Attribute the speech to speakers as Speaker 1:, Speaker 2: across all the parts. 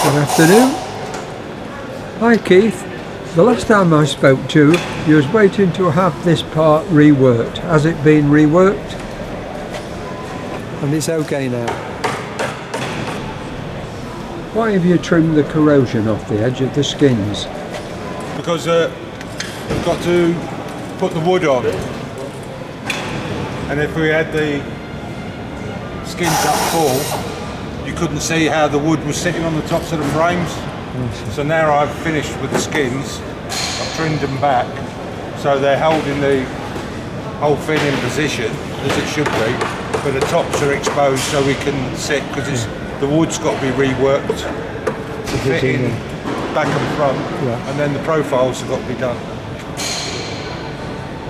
Speaker 1: Good afternoon. Hi Keith. The last time I spoke to you, you was waiting to have this part reworked. Has it been reworked? And it's okay now. Why have you trimmed the corrosion off the edge of the skins?
Speaker 2: Because we've got to put the wood on. And if we had the skins up full, you couldn't see how the wood was sitting on the tops of the frames. So now I've finished with the skins, I've trimmed them back, so they're holding the whole thing in position, as it should be, but the tops are exposed so we can sit, because the wood's got to be reworked to fit in back and front, and then the profiles have got to be done.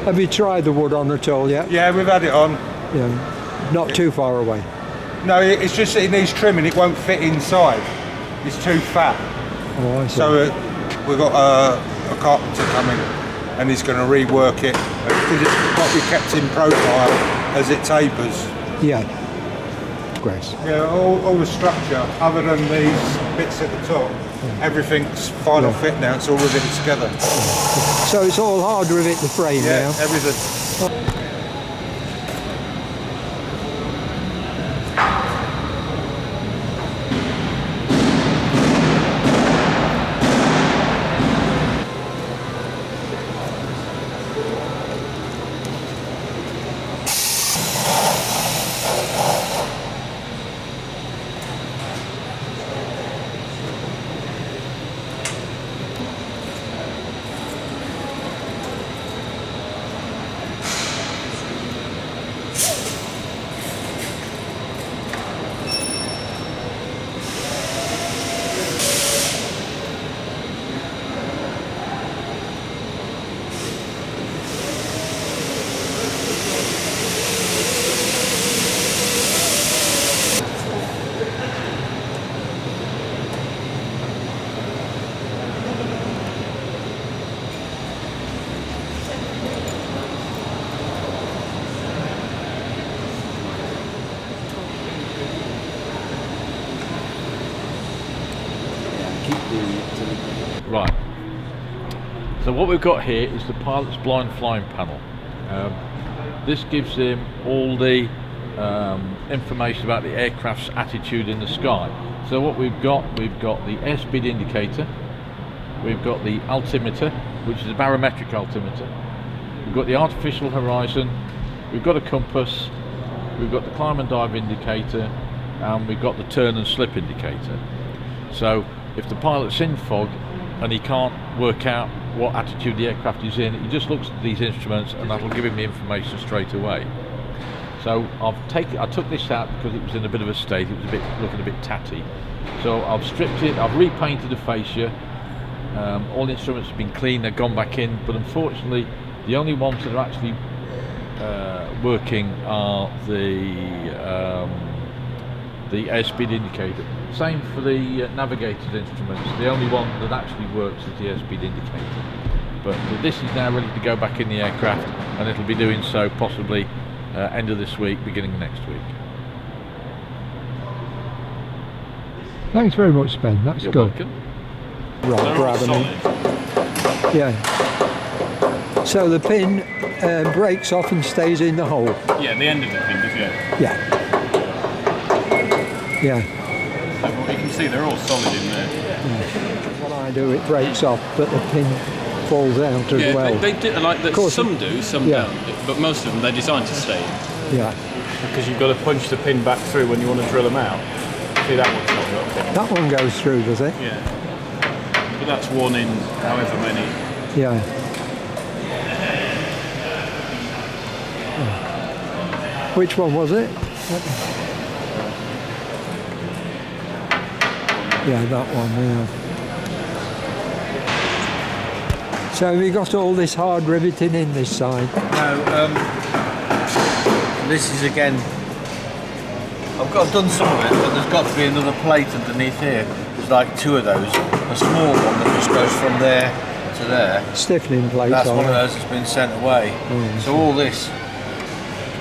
Speaker 1: Have you tried the wood on at all yet?
Speaker 2: Yeah, we've had it on.
Speaker 1: Yeah, not too far away.
Speaker 2: No, it's just that it needs trimming, it won't fit inside. It's too fat.
Speaker 1: Oh, I see.
Speaker 2: So we've got a carpenter coming and he's going to rework it because it's got to be kept in profile as it tapers.
Speaker 1: Yeah. Grace.
Speaker 2: Yeah, all the structure, other than these bits at the top, everything's final fit now, it's all riveted together.
Speaker 1: So it's all hard to rivet the frame now?
Speaker 2: Yeah, everything.
Speaker 3: Right, so what we've got here is the pilot's blind flying panel. This gives him all the information about the aircraft's attitude in the sky. So what we've got the airspeed indicator, we've got the altimeter, which is a barometric altimeter, we've got the artificial horizon, we've got a compass, we've got the climb and dive indicator, and we've got the turn and slip indicator. So if the pilot's in fog and he can't work out what attitude the aircraft is in, he just looks at these instruments and that'll give him the information straight away. So I took this out because it was in a bit of a state, it was looking a bit tatty. So I've stripped it, I've repainted the fascia, all the instruments have been cleaned, they've gone back in, but unfortunately the only ones that are actually working are the airspeed indicator. Same for the navigator's instruments. The only one that actually works is the airspeed indicator. But this is now ready to go back in the aircraft, and it'll be doing so possibly end of this week, beginning of next week.
Speaker 1: Thanks very much, Ben. That's
Speaker 3: You're
Speaker 1: good.
Speaker 3: welcome.
Speaker 1: Right, grabbing it. Yeah. So the pin breaks off and stays in the hole.
Speaker 4: Yeah, the end of the pin does, yeah.
Speaker 1: Yeah. Yeah.
Speaker 4: So you can see they're all solid in there.
Speaker 1: When I do, it breaks off, but the pin falls out as well.
Speaker 4: They do, like that. Some do, some don't. But most of them, they're designed to stay in.
Speaker 1: Yeah.
Speaker 5: Because you've got to punch the pin back through when you want to drill them out. See, that one's not got.
Speaker 1: That one goes through, does it?
Speaker 4: Yeah. But that's one in however many.
Speaker 1: Yeah. Which one was it? Yeah, that one, yeah. So have you got all this hard riveting in this side?
Speaker 6: No, this is again, I've done some of it, but there's got to be another plate underneath here. There's like two of those. A small one that just goes from there to there.
Speaker 1: Stiffening plate.
Speaker 6: That's one of those that's been sent away. So all this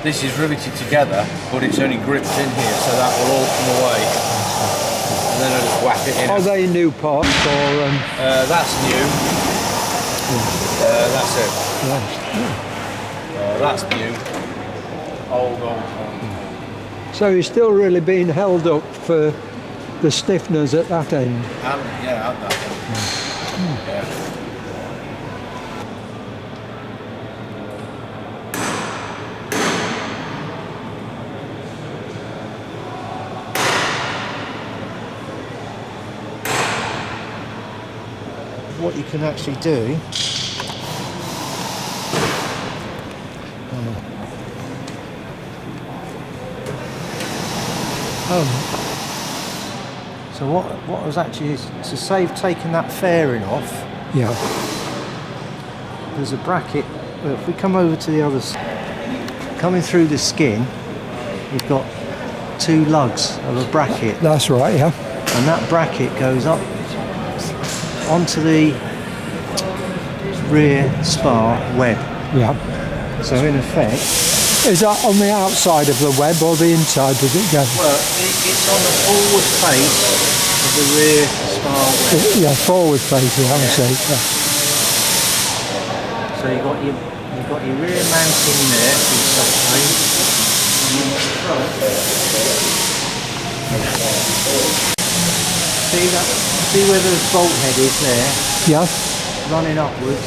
Speaker 6: is riveted together, but it's only gripped in here, so that will all come away. And then I'll just whap it in.
Speaker 1: Are they new parts or?
Speaker 6: That's new. That's it. That's new. Old.
Speaker 1: So you're still really being held up for the stiffeners at that end?
Speaker 6: Yeah, at that end. Yeah.
Speaker 7: What you can actually do. So what was actually to save taking that fairing off.
Speaker 1: Yeah.
Speaker 7: There's a bracket. Well, if we come over to the other side, coming through the skin, you've got two lugs of a bracket.
Speaker 1: That's right, yeah.
Speaker 7: And that bracket goes up onto the rear spar web.
Speaker 1: Yeah.
Speaker 7: So in effect,
Speaker 1: is that on the outside of the web or the inside does it go?
Speaker 7: well, it's on the forward face of the rear spar web.
Speaker 1: Yeah, forward facing, I would say. Yeah.
Speaker 7: So you've got your rear mounting there for your subframe. And in the front, see where the bolt head is there?
Speaker 1: Yeah.
Speaker 7: Running upwards.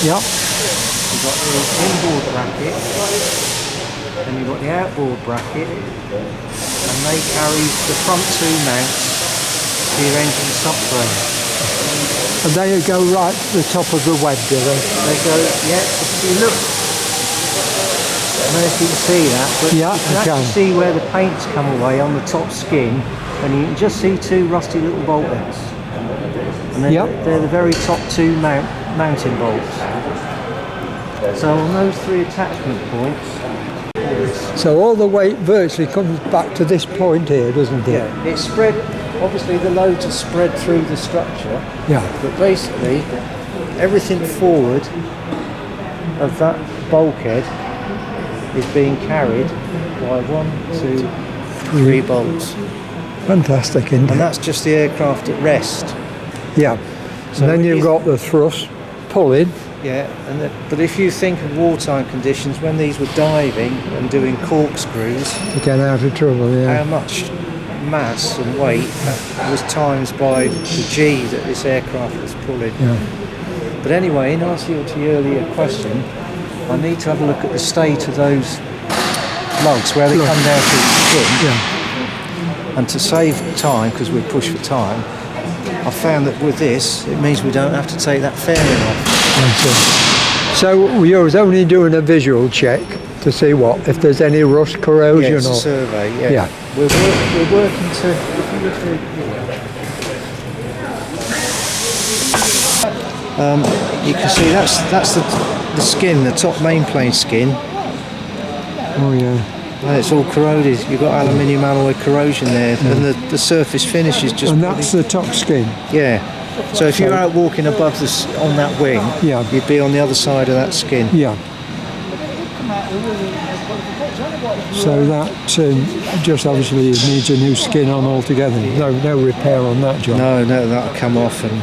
Speaker 1: Yeah.
Speaker 7: You've got the inboard bracket, and you've got the outboard bracket, and they carry the front two mounts to your engine subframe.
Speaker 1: And they go right to the top of the web, do they?
Speaker 7: They go, yeah, if you look, I don't know if you can see that, but
Speaker 1: Yeah,
Speaker 7: you can
Speaker 1: I
Speaker 7: actually
Speaker 1: can.
Speaker 7: see where the paint's come away on the top skin, and you can just see two rusty little bolt heads. And then
Speaker 1: Yep.
Speaker 7: they're the very top two mounting bolts. So on those three attachment points,
Speaker 1: So all the weight virtually comes back to this point here, doesn't it?
Speaker 7: yeah, it's spread, obviously the loads are spread through the structure,
Speaker 1: Yeah.
Speaker 7: but basically everything forward of that bulkhead is being carried by 1, 2, 3 bolts.
Speaker 1: Fantastic, isn't
Speaker 7: And
Speaker 1: it?
Speaker 7: that's just the aircraft at rest.
Speaker 1: Yeah.
Speaker 7: So
Speaker 1: And then you've
Speaker 7: if-
Speaker 1: got the thrust pulling.
Speaker 7: Yeah, but if you think of wartime conditions, when these were diving and doing corkscrews,
Speaker 1: To get out of trouble,
Speaker 7: how
Speaker 1: yeah.
Speaker 7: much mass and weight was times by the G that this aircraft was pulling.
Speaker 1: Yeah.
Speaker 7: But anyway, in answer to your earlier question, I need to have a look at the state of those lugs where they come down through the skin.
Speaker 1: Yeah.
Speaker 7: And to save time, because we're pushed for time, I found that with this, it means we don't have to take that fairing off.
Speaker 1: I see. So you're only doing a visual check to see what, if there's any rust corrosion
Speaker 7: Yeah, it's a
Speaker 1: or...
Speaker 7: survey, yeah.
Speaker 1: Yeah.
Speaker 7: We're working to... you can see that's the skin, the top main plane skin.
Speaker 1: Oh yeah.
Speaker 7: And it's all corroded. You've got aluminium alloy corrosion there, and the surface finish is just...
Speaker 1: And that's the top skin.
Speaker 7: Yeah. So if you're out walking above on that wing,
Speaker 1: Yeah.
Speaker 7: you'd be on the other side of that skin.
Speaker 1: Yeah. So that just obviously needs a new skin on altogether. No repair on that job.
Speaker 7: No, that'll come off and